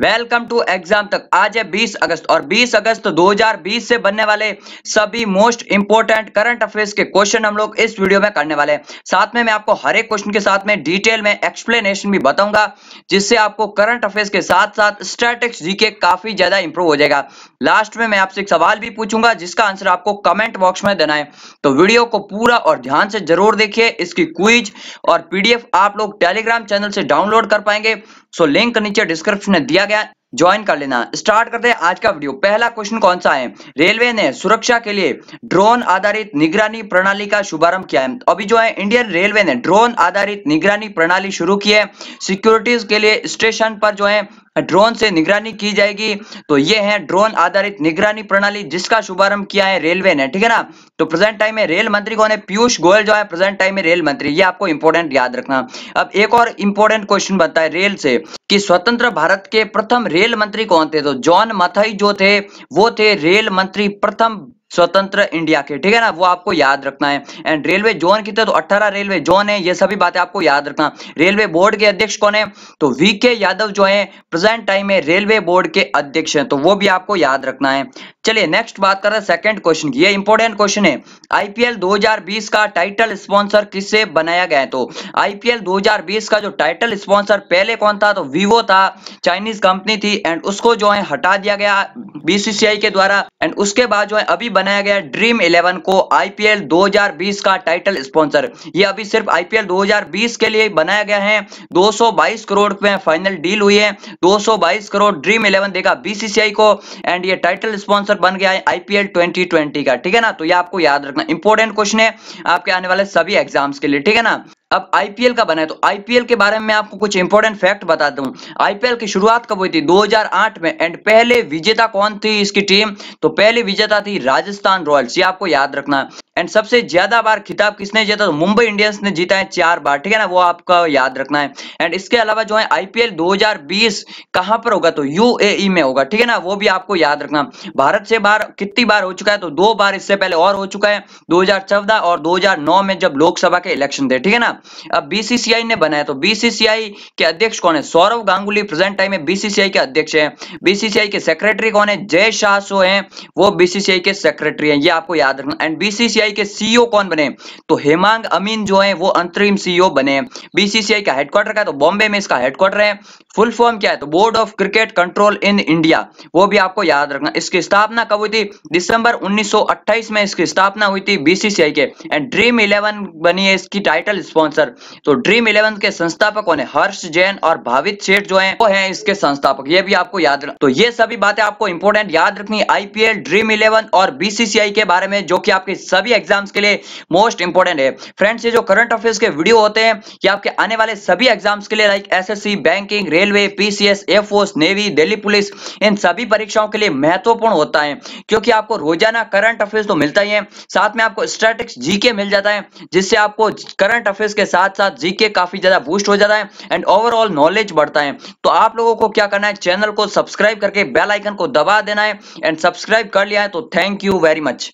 Welcome to exam तक। आज है 20 अगस्त और 20 अगस्त 2020 से बनने वाले सभी मोस्ट इंपोर्टेंट करंट अफेयर्स के क्वेश्चन हम लोग इस वीडियो में करने वाले हैं। साथ में मैं आपको हर एक क्वेश्चन के साथ में डिटेल में एक्सप्लेनेशन भी बताऊंगा, जिससे आपको करंट अफेयर्स के साथ साथ स्टैटिक्स जीके काफी ज्यादा इंप्रूव हो जाएगा। लास्ट में मैं आपसे एक सवाल भी पूछूंगा जिसका आंसर आपको कमेंट बॉक्स में देना है, तो वीडियो को पूरा और ध्यान से जरूर देखिए। इसकी क्विज और पीडीएफ आप लोग टेलीग्राम चैनल से डाउनलोड कर पाएंगे, सो लिंक नीचे डिस्क्रिप्शन में दिया गया, ज्वाइन कर लेना। स्टार्ट करते हैं आज का वीडियो। पहला क्वेश्चन कौन सा है? रेलवे ने सुरक्षा के लिए ड्रोन आधारित निगरानी प्रणाली का शुभारंभ किया है। अभी जो है इंडियन रेलवे ने ड्रोन आधारित निगरानी प्रणाली शुरू की है। सिक्योरिटीज के लिए स्टेशन पर जो है ड्रोन से निगरानी की जाएगी, तो ये है ड्रोन आधारित निगरानी प्रणाली जिसका शुभारंभ किया है रेलवे ने, ठीक है ना। तो प्रेजेंट टाइम में रेल मंत्री कौन है? पीयूष गोयल जो है प्रेजेंट टाइम में रेल मंत्री, ये आपको इंपॉर्टेंट याद रखना। अब एक और इंपॉर्टेंट क्वेश्चन बनता है रेल से कि स्वतंत्र भारत के प्रथम रेल मंत्री कौन थे? तो जॉन मथाई जो थे वो थे रेल मंत्री प्रथम स्वतंत्र इंडिया के, ठीक है ना, वो आपको याद रखना है। एंड रेलवे जोन कितने? तो 18 रेलवे जोन है, ये सभी बातें आपको याद रखना। रेलवे बोर्ड के अध्यक्ष कौन है? तो वीके यादव जो है प्रेजेंट टाइम में रेलवे बोर्ड के अध्यक्ष हैं, तो वो भी आपको याद रखना है। चलिए नेक्स्ट बात कर रहे हैं सेकंड क्वेश्चन की। ये इंपॉर्टेंट क्वेश्चन है। आईपीएल 2020 का टाइटल स्पॉन्सर किससे बनाया गया है? तो आईपीएल 2020 का जो टाइटल स्पॉन्सर पहले कौन था? तो वीवो था, चाइनीज कंपनी थी, एंड उसको जो है हटा दिया गया बीसीसीआई के द्वारा, एंड उसके बाद जो है अभी बनाया गया ड्रीम 11 को आईपीएल 2020 का टाइटल स्पॉन्सर। ये अभी सिर्फ आईपीएल 2020 के लिए बनाया गया है। 222 करोड़ में फाइनल डील हुई है, 222 करोड़ ड्रीम 11 देगा बीसीसीआई को, एंड ये टाइटल स्पॉन्सर बन गया है आईपीएल 2020 का, ठीक है ना। तो ये आपको याद रखना, इंपॉर्टेंट क्वेश्चन है आपके आने वाले सभी एग्जाम्स के लिए, ठीक है ना। अब आईपीएल का बना है, तो आईपीएल के बारे में मैं आपको कुछ इंपॉर्टेंट फैक्ट बताता हूं। आईपीएल की शुरुआत कब हुई थी? 2008 में, एंड पहले विजेता कौन थी इसकी टीम? तो पहली विजेता थी राजस्थान रॉयल्स, ये आपको याद रखना। एंड सबसे ज्यादा बार खिताब किसने जीता? तो मुंबई इंडियंस ने जीता है 4 बार, ठीक है ना, वो आपका याद रखना है। एंड इसके अलावा जो है आईपीएल 2020 कहां पर होगा? तो यूएई में होगा, ठीक है ना, वो भी आपको याद रखना। भारत से बाहर कितनी बार हो चुका है? तो 2 बार इससे पहले और हो चुका है, 2014 और 2009 में जब लोकसभा के इलेक्शन थे, ठीक है ना। अब बीसीसीआई ने बनाया, तो बीसीसीआई के अध्यक्ष कौन है? सौरव गांगुली प्रेजेंट टाइम में बीसीसीआई के अध्यक्ष हैं। बीसीसीआई के सेक्रेटरी कौन है? जय शाह सो हैं, वो बीसीसीआई के सेक्रेटरी हैं, ये आपको याद रखना। एंड बीसीसीआई के सीईओ कौन बने? तो हेमांग अमीन जो है वो अंतरिम सीईओ बने। बीसीसीआई का हेडक्वार्टर का, तो बॉम्बे में इसका हेडक्वार्टर है। फुल फॉर्म क्या है? तो board of cricket control in India, वो भी आपको याद रखना। इसकी स्थापना कब हुई थी? दिसंबर 1928 में इसकी स्थापना हुई थी बीसीसीआई के। एंड ड्रीम 11 बनी है इसकी टाइटल स्पॉन्सर। तो ड्रीम 11 के संस्थापक कौन है? हर्ष जैन और भावित सेठ जो है वो है इसके संस्थापक, ये भी आपको याद रखना। तो ये सभी बातें आपको इंपॉर्टेंट याद रखनी आईपीएल, ड्रीम 11 और बीसीसीआई के बारे में, जो कि आपके सभी एग्जाम्स के लिए मोस्ट इंपॉर्टेंट है। फ्रेंड्स, ये जो करंट अफेयर्स के वीडियो होते हैं ये आपके आने वाले सभी एग्जाम्स के लिए, like SSC, banking, railway, PCS, air force, navy, Delhi police, इन सभी परीक्षाओं के लिए महत्वपूर्ण होता है, क्योंकि आपको रोजाना करंट अफेयर्स तो मिलता ही है, साथ में आपको स्टैटिक्स जीके मिल जाता है, जिससे आपको करंट अफेयर्स के साथ साथ जीके काफी ज्यादा बूस्ट हो जाता है एंड ओवरऑल नॉलेज बढ़ता है। तो आप लोगों को क्या करना है? चैनल को सब्सक्राइब करके बेल आइकन को दबा देना है, एंड सब्सक्राइब कर लिया है तो थैंक यू वेरी मच।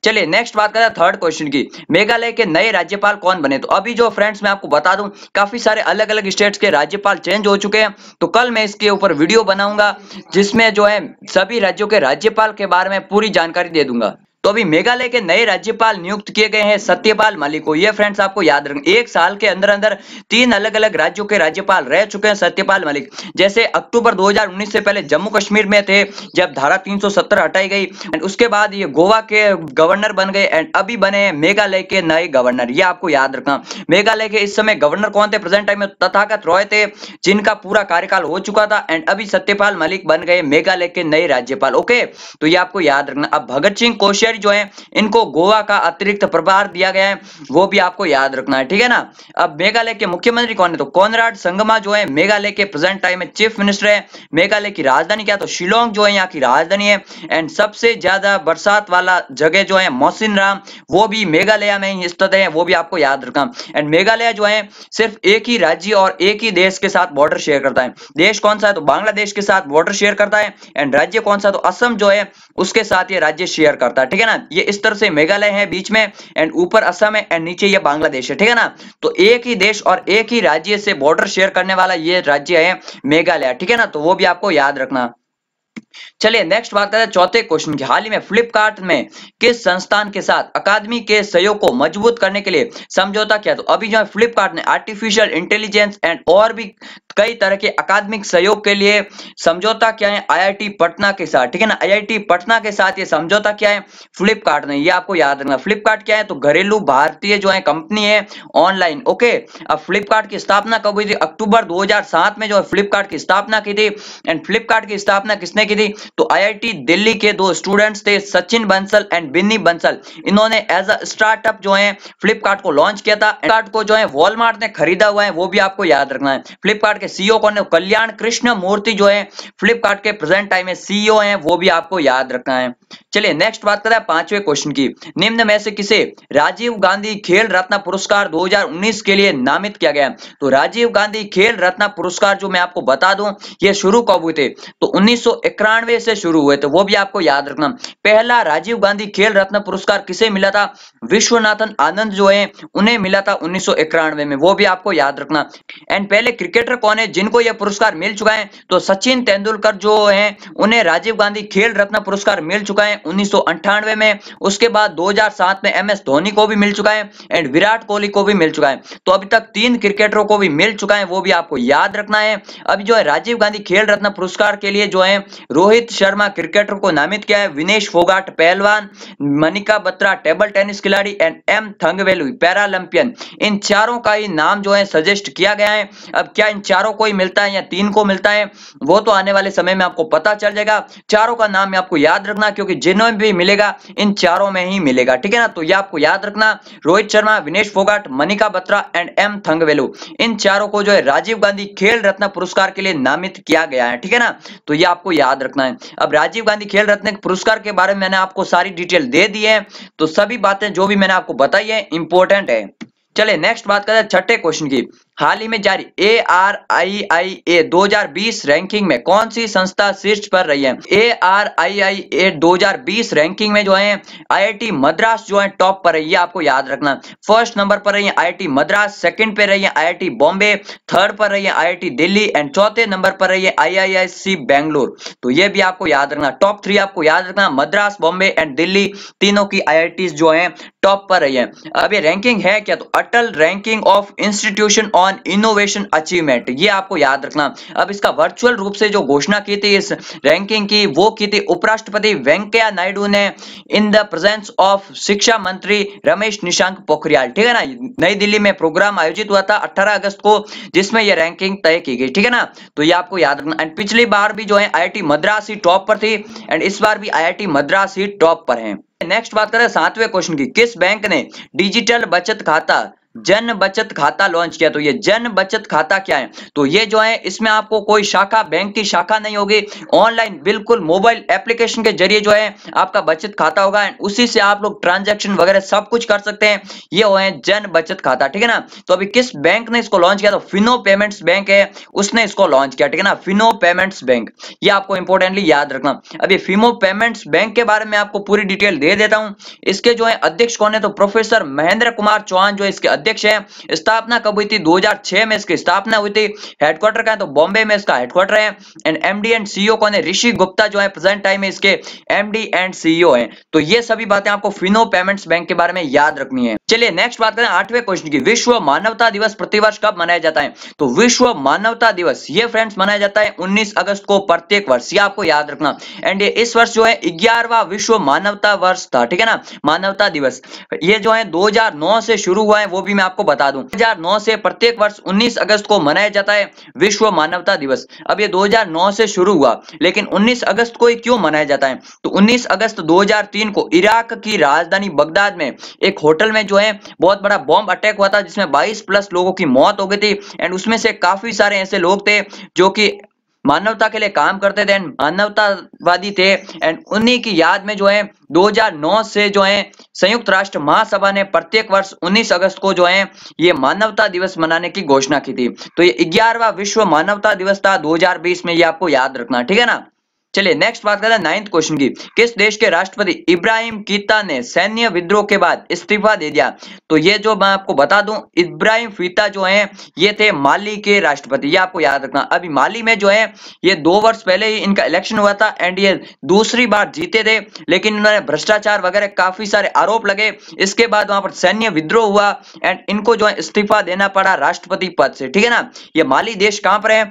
चलिए नेक्स्ट बात करते हैं थर्ड क्वेश्चन की। मेघालय के नए राज्यपाल कौन बने? तो अभी जो फ्रेंड्स मैं आपको बता दूं, काफी सारे अलग अलग स्टेट्स के राज्यपाल चेंज हो चुके हैं, तो कल मैं इसके ऊपर वीडियो बनाऊंगा जिसमें जो है सभी राज्यों के राज्यपाल के बारे में पूरी जानकारी दे दूंगा। तो अभी मेघालय के नए राज्यपाल नियुक्त किए गए हैं सत्यपाल मलिक को। ये फ्रेंड्स आपको याद रखना, एक साल के अंदर अंदर 3 अलग अलग राज्यों के राज्यपाल रह चुके हैं सत्यपाल मलिक। जैसे अक्टूबर 2019 से पहले जम्मू कश्मीर में थे जब धारा 370 हटाई गई, एंड उसके बाद ये गोवा के गवर्नर बन गए, एंड अभी बने हैं मेघालय के नए गवर्नर, ये आपको याद रखना। मेघालय के इस समय गवर्नर कौन थे? प्रेजेंट टाइम में तथागत रॉय थे, जिनका पूरा कार्यकाल हो चुका था, एंड अभी सत्यपाल मलिक बन गए मेघालय के नए राज्यपाल। ओके, तो ये आपको याद रखना। अब भगत सिंह कोश्यारी जो है इनको गोवा का अतिरिक्त प्रभार दिया गया है, वो भी आपको याद रखना है, ठीक है ना। अब मेघालय के मुख्यमंत्री कौन है? तो कोनराड संगमा जो है मेघालय के प्रेजेंट टाइम में चीफ मिनिस्टर है। मेघालय की राजधानी क्या? तो शिलोंग जो है यहाँ की राजधानी है। एंड सबसे ज्यादा बरसात वाला जगह जो है मौसिनराम, वो भी मेघालय में ही स्थित है, वो भी आपको याद रखना। एंड मेघालय जो है सिर्फ एक ही राज्य और एक ही देश के साथ बॉर्डर शेयर करता है। देश कौन सा है? तो बांग्लादेश के साथ बॉर्डर शेयर करता है। एंड राज्य कौन सा? तो असम जो है उसके साथ ये राज्य शेयर करता है, ठीक है। है ना। ये इस तरह से मेघालय है बीच में, एंड ऊपर असम है, एंड नीचे ये बांग्लादेश है, ठीक है ना। तो एक ही देश और एक ही राज्य से बॉर्डर शेयर करने वाला ये राज्य है मेघालय, ठीक है ना। तो वो भी आपको याद रखना। चलिए नेक्स्ट बात करते हैं चौथे क्वेश्चन की। हाल ही में फ्लिपकार्ट में किस संस्थान के साथ अकादमी के सहयोग को मजबूत करने के लिए समझौता किया? तो अभी जो है फ्लिपकार्ट ने आर्टिफिशियल इंटेलिजेंस एंड और भी कई तरह के अकादमिक सहयोग के लिए समझौता किया है आईआईटी पटना के साथ, ठीक है ना। आईआईटी पटना के साथ ये समझौता किया है फ्लिपकार्ट ने, ये आपको याद रखना। फ्लिपकार्ट क्या है? तो घरेलू भारतीय जो है कंपनी है ऑनलाइन, ओके। अब फ्लिपकार्ट की स्थापना कब हुई थी? अक्टूबर 2007 में जो है फ्लिपकार्ट की स्थापना की थी। एंड फ्लिपकार्ट की स्थापना किसने की थी? तो आईआईटी दिल्ली के दो स्टूडेंट्स थे, सचिन बंसल एंड बिन्नी बंसल। इन्होंने एज अ स्टार्टअप जो है फ्लिपकार्ट को लॉन्च किया था। फ्लिपकार्ट को जो है वॉलमार्ट ने खरीदा हुआ है, वो भी आपको याद रखना है। फ्लिपकार्ट के सीईओ कौन है? कल्याण कृष्ण मूर्ति जो है फ्लिपकार्ट के प्रेजेंट टाइम में सीईओ हैं, वो भी आपको याद रखना है। चलिए नेक्स्ट बात करते हैं पांचवें क्वेश्चन की। निम्न में से किसे राजीव गांधी खेल रत्न पुरस्कार 2019 के लिए नामित किया गया? तो राजीव गांधी खेल रत्न पुरस्कार जो मैं आपको बता दूं, ये शुरू कब हुए थे? तो 1991 से शुरू हुए थे, वो भी आपको याद रखना। पहला राजीव गांधी खेल रत्न पुरस्कार किसे मिला था? विश्वनाथन आनंद जो है उन्हें मिला था 1991 में, वो भी आपको याद रखना। एंड पहले क्रिकेटर कौन है जिनको यह पुरस्कार मिल चुका है? तो सचिन तेंदुलकर जो है उन्हें राजीव गांधी खेल रत्न पुरस्कार मिल चुका है 1998 में। उसके बाद 2007 में एमएस धोनी को भी मिल चुका है, एंड विराट कोहली को भी मिल चुका है। तो अभी तक 3 क्रिकेटरों को भी मिल चुका है, वो भी आपको याद रखना है। अभी जो है राजीव गांधी खेल रत्न पुरस्कार के लिए जो है रोहित शर्मा क्रिकेटर को नामित किया है, विनेश फोगाट पहलवान, मनिका बत्रा टेबल टेनिस खिलाड़ी, एंड एम थंगवेलु पैरालंपियन, इन चारों का ही नाम जो है सजेस्ट किया गया है। अब क्या इन चारों को ही मिलता है या 3 को मिलता है, वो तो आने वाले समय में आपको पता चल जाएगा। चारों का नाम आपको याद रखना, क्योंकि जिन्होंने भी मिलेगा इन चारों में ही मिलेगा, ठीक है ना। तो ये आपको याद रखना, रोहित शर्मा, विनेश फोगाट, मनिका बत्रा एंड एम थंगवेलु, इन चारों को जो है राजीव गांधी खेल रत्न पुरस्कार के लिए नामित किया गया है, ठीक है ना। तो ये आपको याद रखना है। अब राजीव गांधी खेल रत्न पुरस्कार के बारे में मैंने आपको सारी डिटेल दे दी है, तो सभी बातें जो भी मैंने आपको बताई है इंपॉर्टेंट है। चलिए नेक्स्ट बात करते हैं छठे क्वेश्चन की। हाल ही में जारी ARIIA 2020 रैंकिंग में कौन सी संस्था शीर्ष पर रही है? ARIIA 2020 रैंकिंग में जो है आईआईटी मद्रास जो है टॉप पर है, ये आपको याद रखना। फर्स्ट नंबर पर रही है आईआईटी मद्रास, सेकंड पे रही है आईआईटी बॉम्बे, थर्ड पर रही है आईआईटी दिल्ली, एंड चौथे नंबर पर रही है IISc बेंगलुरु। तो ये भी आपको याद रखना। टॉप 3 आपको याद रखना, मद्रास, बॉम्बे एंड दिल्ली, तीनों की आईआईटीज जो है टॉप पर रही है। अब ये रैंकिंग है क्या? तो Atal ranking of institution on innovation achievement, ये आपको याद रखना। अब इसका वर्चुअल रूप से जो घोषणा की थी इस रैंकिंग की, वो की थी उपराष्ट्रपति वेंकैया नायडू ने इन द प्रेजेंस ऑफ शिक्षा मंत्री रमेश निशंक पोखरियाल, ठीक है ना। नई दिल्ली में प्रोग्राम आयोजित हुआ था 18 अगस्त को, जिसमें यह रैंकिंग तय की गई, ठीक है ना। तो ये आपको याद रखना। एंड पिछली बार भी जो है आईआईटी मद्रास ही टॉप पर थी, एंड इस बार भी आईआईटी मद्रास ही टॉप पर है। नेक्स्ट बात करें 7वें क्वेश्चन की। किस बैंक ने डिजिटल बचत खाता जन बचत खाता लॉन्च किया? तो ये जन बचत खाता क्या है? तो ये जो है इसमें आपको कोई शाखा, बैंक की शाखा नहीं होगी, ऑनलाइन बिल्कुल मोबाइल एप्लीकेशन के जरिए जो है आपका बचत खाता होगा, एंड उसी से आप लोग ट्रांजैक्शन वगैरह सब कुछ कर सकते हैं। ये हो है जन बचत खाता, ठीक है ना। तो अभी किस बैंक ने इसको लॉन्च किया? तो फिनो पेमेंट्स बैंक है, उसने इसको लॉन्च किया, ठीक है ना। फिनो पेमेंट्स बैंक, ये आपको इंपॉर्टेंटली याद रखना। अभी फिनो पेमेंट्स बैंक के बारे में आपको पूरी डिटेल दे देता हूं। इसके जो है अध्यक्ष कौन है? तो प्रोफेसर महेंद्र कुमार चौहान जो इसके अध्यक्ष है। स्थापना कब हुई थी? 2006 में इसकी स्थापना हुई थी। हेडक्वार्टर का है तो बॉम्बे में इसका हेडक्वार्टर है। एंड एमडी एंड सीईओ कौन है? ऋषि गुप्ता जो है प्रेजेंट टाइम में इसके एमडी एंड सीईओ हैं। तो ये सभी बातें आपको फिनो पेमेंट्स बैंक के बारे में याद रखनी है। चलिए नेक्स्ट बात करें 8वें क्वेश्चन की। विश्व मानवता दिवस प्रतिवर्ष कब मनाया जाता है? तो विश्व मानवता दिवस ये फ्रेंड्स मनाया जाता है 19 अगस्त को प्रत्येक वर्ष, ये आपको याद रखना। एंड ये इस वर्ष जो है 11वां विश्व मानवता वर्ष था, ठीक है ना, मानवता दिवस। ये जो है 2009 से शुरू हुआ है, वो भी मैं आपको बता दूं। 2009 से प्रत्येक वर्ष 19 अगस्त को मनाया जाता है विश्व मानवता दिवस। अब ये 2009 से शुरू हुआ, लेकिन 19 अगस्त को ही क्यों मनाया जाता है? तो 19 अगस्त 2003 को इराक की राजधानी बगदाद में एक होटल में जो है बहुत बड़ा बॉम्ब अटैक हुआ था, जिसमें 22+ लोगों की मौत हो गई थी। एंड उसमें से काफी सारे ऐसे लोग थे जो कि मानवता के लिए काम करते थे, मानवतावादी थे। एंड उन्हीं की याद में जो है 2009 से जो है संयुक्त राष्ट्र महासभा ने प्रत्येक वर्ष 19 अगस्त को जो है ये मानवता दिवस मनाने की घोषणा की थी। तो ये 11वां विश्व मानवता दिवस था 2020 में, ये आपको याद रखना, ठीक है ना। चलिए नेक्स्ट बात करते हैं 9th क्वेश्चन की। किस देश के राष्ट्रपति इब्राहिम कीता ने सैन्य विद्रोह के बाद इस्तीफा दे दिया? तो ये जो मैं आपको बता दूं, इब्राहिम कीता जो है ये थे माली के राष्ट्रपति, ये आपको याद रखना। अभी माली में जो है ये 2 वर्ष पहले ही इनका इलेक्शन हुआ था एंड ये दूसरी बार जीते थे, लेकिन इन्होंने भ्रष्टाचार वगैरह काफी सारे आरोप लगे, इसके बाद वहां पर सैन्य विद्रोह हुआ एंड इनको जो है इस्तीफा देना पड़ा राष्ट्रपति पद से, ठीक है ना। ये माली देश कहां पर है?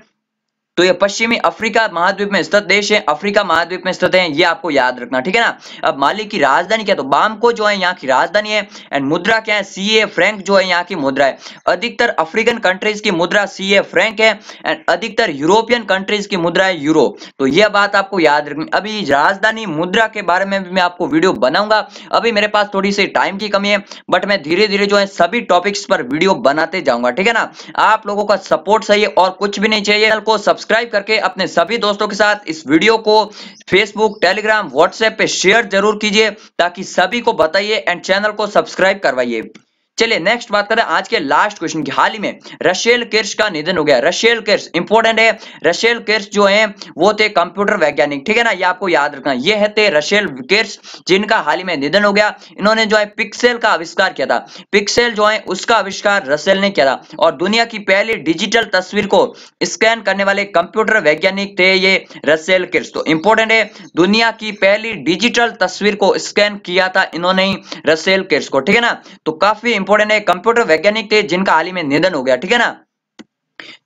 तो ये पश्चिमी अफ्रीका महाद्वीप में स्थित देश है, अफ्रीका महाद्वीप में स्थित है, ये आपको याद रखना, ठीक है ना। अब माली की राजधानी क्या है? तो बामको जो है यहाँ की राजधानी है एंड मुद्रा क्या है? सीए फ्रैंक जो है यहाँ की मुद्रा है। अधिकतर अफ्रीकन कंट्रीज की मुद्रा सीए फ्रैंक है एंड अधिकतर यूरोपियन कंट्रीज की मुद्रा है यूरो। तो यह बात आपको याद रखनी। अभी राजधानी मुद्रा के बारे में भी मैं आपको वीडियो बनाऊंगा, अभी मेरे पास थोड़ी सी टाइम की कमी है, बट मैं धीरे धीरे जो है सभी टॉपिक्स पर वीडियो बनाते जाऊंगा, ठीक है ना। आप लोगों का सपोर्ट चाहिए और कुछ भी नहीं चाहिए। चैनल को सब्सक्राइब करके अपने सभी दोस्तों के साथ इस वीडियो को फेसबुक, टेलीग्राम, व्हाट्सएप पे शेयर जरूर कीजिए ताकि सभी को बताइए एंड चैनल को सब्सक्राइब करवाइए। चलिए नेक्स्ट बात करें आज के लास्ट क्वेश्चन की। हाल ही में रशेल किर्श का निधन हो गया। रशेल किर्श इंपॉर्टेंट है। रशेल किर्श जो है वो थे कंप्यूटर वैज्ञानिक, ठीक है ना, ये आपको याद रखना। ये है थे रशेल किर्श जिनका हाल ही में निधन हो गया। इन्होंने जो है पिक्सेल का आविष्कार किया था। पिक्सेल जो है उसका आविष्कार रसेल ने किया था और दुनिया की पहली डिजिटल तस्वीर को स्कैन करने वाले कंप्यूटर वैज्ञानिक थे ये रसेल किर्श। तो इंपॉर्टेंट है, दुनिया की पहली डिजिटल तस्वीर को स्कैन किया था इन्होंने ही, रसेल किर्श को, ठीक है ना। तो काफी इंपॉर्टेंट है, कंप्यूटर वैज्ञानिक थे जिनका हाल ही में निधन हो गया, ठीक है ना।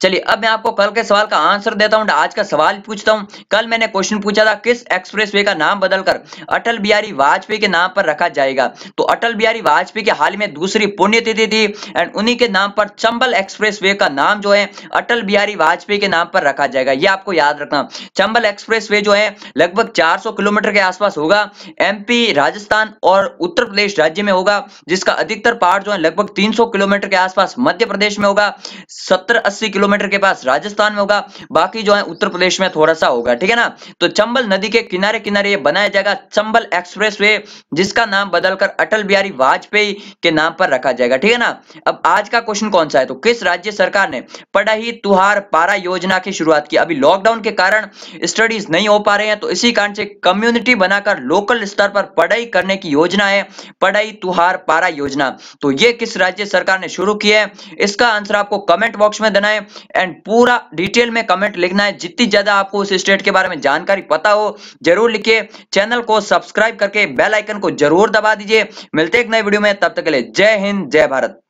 चलिए अब मैं आपको कल के सवाल का आंसर देता हूं। आज का सवाल पूछता हूं। कल मैंने क्वेश्चन पूछा था किस एक्सप्रेसवे का नाम बदलकर अटल बिहारी वाजपेयी के नाम पर रखा जाएगा? तो अटल बिहारी वाजपेयी के हाल में दूसरी पुण्यतिथि थी एंड उन्हीं के नाम पर चंबल एक्सप्रेसवे का नाम जो है अटल बिहारी वाजपेयी के नाम पर रखा जाएगा, ये आपको याद रखना। चंबल एक्सप्रेसवे जो है लगभग 400 किलोमीटर के आसपास होगा। एमपी, राजस्थान और उत्तर प्रदेश राज्य में होगा, जिसका अधिकतर पार्ट जो है लगभग 300 किलोमीटर के आसपास मध्य प्रदेश में होगा, 70-80 किलोमीटर के पास राजस्थान में होगा, बाकी जो है उत्तर प्रदेश में थोड़ा सा होगा, ठीक है ना। तो चंबल नदी के किनारे किनारे ये बनाया जाएगा चंबल एक्सप्रेसवे, जिसका नाम बदलकर अटल बिहारी वाजपेयी के नाम पर रखा जाएगा, ठीक है ना। अब आज का क्वेश्चन कौन सा है? तो किस राज्य सरकार ने पढ़ई तुहार पारा योजना की शुरुआत की? अभी लॉकडाउन के कारण स्टडीज नहीं हो पा रहे हैं, तो इसी कारण से कम्युनिटी बनाकर लोकल स्तर पर पढ़ाई करने की योजना है पढ़ई तुहार पारा योजना। तो ये किस राज्य सरकार ने शुरू की है? इसका आंसर आपको कमेंट बॉक्स में देना है एंड पूरा डिटेल में कमेंट लिखना है। जितनी ज्यादा आपको उस स्टेट के बारे में जानकारी पता हो जरूर लिखिए। चैनल को सब्सक्राइब करके बेल आइकन को जरूर दबा दीजिए। मिलते हैं एक नए वीडियो में, तब तक के लिए जय हिंद, जय भारत।